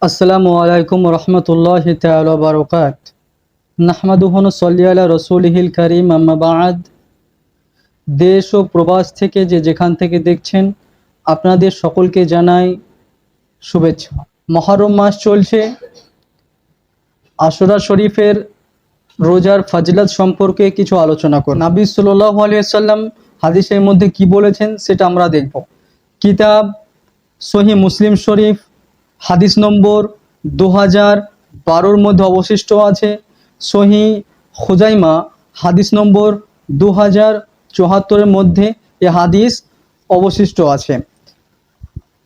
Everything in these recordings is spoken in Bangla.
আসসালামু আলাইকুম রহমতুল্লাহি তাআলা ওয়া বারাকাত। নাহমাদুহু ওয়া নুসাল্লি আলা রাসূলিহিল কারীম, আম্মা বা'দ। দেশ ও প্রবাস থেকে যেখান থেকে দেখছেন আপনাদের সকলকে জানাই শুভেচ্ছা। মুহররম মাস চলছে। আশুরা শরীফের রোজার ফজিলত সম্পর্কে কিছু আলোচনা করব। নবী সাল্লাল্লাহু আলাইহি ওয়াসাল্লাম হাদিসের মধ্যে কি বলেছেন সেটা আমরা দেখব। কিতাব সহিহ মুসলিম শরীফ হাদিস নম্বর 2012 মধ্যে অবশিষ্ট আছে। সহিহ খুজাইমা হাদিস নম্বর 2074 মধ্যে এই হাদিস অবশিষ্ট আছে।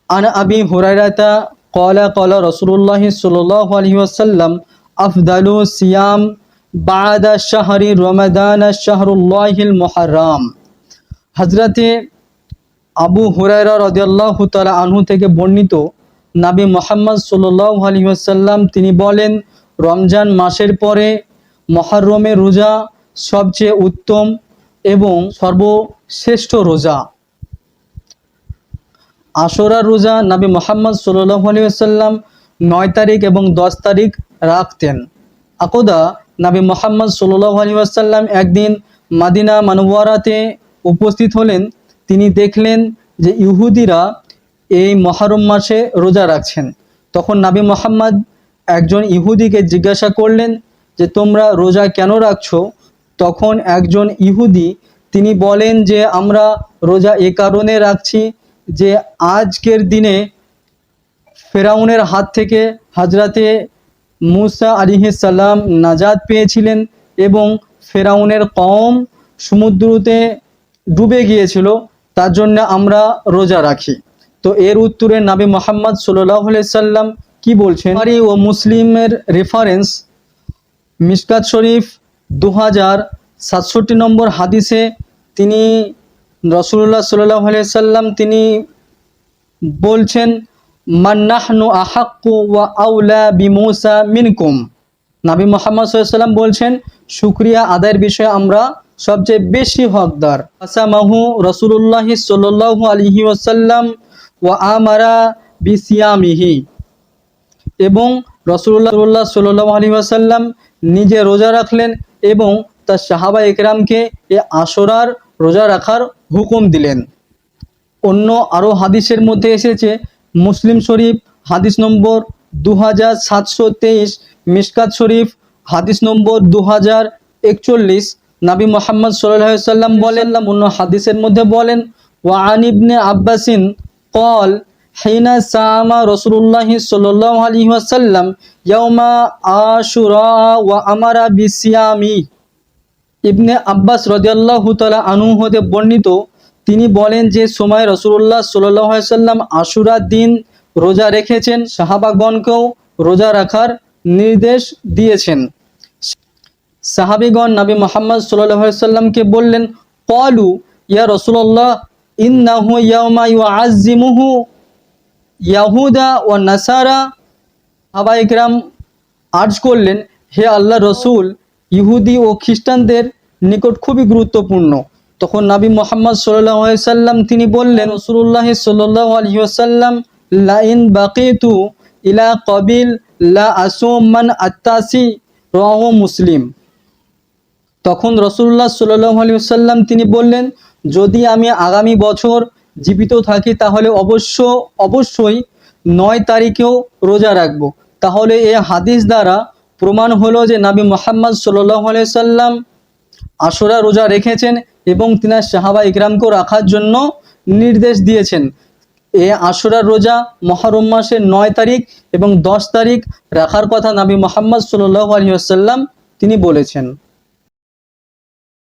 আন আবি হুরায়রাতা ক্বালা রাসূলুল্লাহি সাল্লাল্লাহু আলাইহি ওয়াসাল্লাম আফদালু সিয়াম বা'দা শাহরি রমাদান শাহরুল্লাহিল মুহররম। হযরতে আবু হুরায়রা রাদিয়াল্লাহু তাআলা আনহু থেকে বর্ণিত, নবী মুহাম্মদ সাল্লাল্লাহু আলাইহি ওয়াসাল্লাম তিনি বলেন, রমজান মাসের পরে মুহররমের রোজা সবচেয়ে উত্তম এবং সর্বশ্রেষ্ঠ রোজা। আশুরার রোজা নবী মুহাম্মদ সাল্লাল্লাহু আলাইহি ওয়াসাল্লাম 9 তারিখ এবং 10 তারিখ রাখতেন। আকদা নবী মুহাম্মদ সাল্লাল্লাহু আলাইহি ওয়াসাল্লাম একদিন মদিনা মুনাওয়ারাতে উপস্থিত হলেন। তিনি দেখলেন যে ইহুদিরা এই মুহররম মাসে রোজা রাখছেন। তখন নবী মুহাম্মদ একজন ইহুদিকে জিজ্ঞাসা করলেন যে তোমরা রোজা কেন রাখছো? তখন একজন ইহুদি তিনি বলেন যে আমরা রোজা এ কারণে রাখছি যে আজকের দিনে ফেরাউনের হাত থেকে হযরতে মুসা আলাইহিস সালাম নাজাত পেয়েছিলেন এবং ফেরাউনের কওম সমুদ্রতে ডুবে গিয়েছিল, তার জন্য আমরা রোজা রাখি। তো এর উত্তরে নবী মুহাম্মদ সাল্লাল্লাহু আলাইহি সাল্লাম কি বলছেন? বুখারী ও মুসলিমের রেফারেন্স মিশকাত শরীফ 2067 নম্বর হাদিসে তিনি রাসূলুল্লাহ সাল্লাল্লাহু আলাইহি সাল্লাম তিনি বলছেন, মান নাহনু আহাক্কু ওয়া আউলা বিমুসা মিনকুম। নবী মুহাম্মদ সাল্লাল্লাহু আলাইহি সাল্লাম বলছেন, শুকরিয়া আদায়ের বিষয়ে আমরা সবচেয়ে বেশি হকদার। আসামাহু রাসূলুল্লাহ সাল্লাল্লাহু আলাইহি ওয়াসাল্লাম ওয়া আমারা বিসিয়ামিহি। এবং রাসূলুল্লাহ সাল্লাল্লাহু আলাইহি ওয়াসাল্লাম নিজে রোজা রাখলেন এবং তার সাহাবা একরামকে এই আশুরার রোজা রাখার হুকুম দিলেন। অন্য আরও হাদিসের মধ্যে এসেছে, মুসলিম শরীফ হাদিস নম্বর 2723, মিশকাত শরীফ হাদিস নম্বর 2041, নবী মুহাম্মদ সাল্লাল্লাহু আলাইহি ওয়াসাল্লাম বলেন, অন্য হাদিসের মধ্যে বলেন, ওয়া আন ইবনে আব্বাসিন ক্বাল হিনা সামা রাসূলুল্লাহ সাল্লাল্লাহু আলাইহি ওয়াসাল্লাম ইয়াউমা আশুরা ওয়া আমারা বিসিয়ামি। ইবনে আব্বাস রাদিয়াল্লাহু তাআলা আনহু হতে বর্ণিত, তিনি বলেন যে সময় রাসূলুল্লাহ সাল্লাল্লাহু আলাইহি ওয়াসাল্লাম আশুরার দিন রোজা রেখেছেন, সাহাবাগণকেও রোজা রাখার নির্দেশ দিয়েছেন। সাহাবীগণ নবী মুহাম্মদ সাল্লাল্লাহু আলাইহি ওয়াসাল্লামকে বললেন, ক্বালু ইয়া রাসূলুল্লাহ ইন্নাহু ইয়াউমা ইউআযযিমুহু ইয়াহুদা ওয়া নাসারা। সাহাবা ইকরাম আর্জ করলেন, হে আল্লাহর রাসূল, ইহুদি ও খ্রিস্টানদের নিকট খুবই গুরুত্বপূর্ণ। তখন নবী মুহাম্মদ সাল্লাল্লাহু আলাইহি ওয়াসাল্লাম তিনি বললেন, রাসূলুল্লাহ সাল্লাল্লাহু আলাইহি ওয়াসাল্লাম লা ইন বাকিতু ইলা কাবিল লা আসুম মান আত্তাসি, রাওয়াহু মুসলিম। তখন রাসূলুল্লাহ সাল্লাল্লাহু আলাইহি ওয়াসাল্লাম তিনি বললেন, যদি আমি আগামী বছর জীবিত থাকি তাহলে অবশ্যই 9 তারিখেও রোজা রাখব। তাহলে এই হাদিস দ্বারা প্রমাণ হলো যে নবী মুহাম্মদ সাল্লাল্লাহু আলাইহি ওয়াসাল্লাম আশুরা রোজা রেখেছেন এবং তিনি সাহাবা ইকরামকে রাখার জন্য নির্দেশ দিয়েছেন। এই আশুরার রোজা মুহররম মাসের 9 তারিখ এবং 10 তারিখ রাখার কথা নবী মুহাম্মদ সাল্লাল্লাহু আলাইহি ওয়াসাল্লাম তিনি বলেছেন।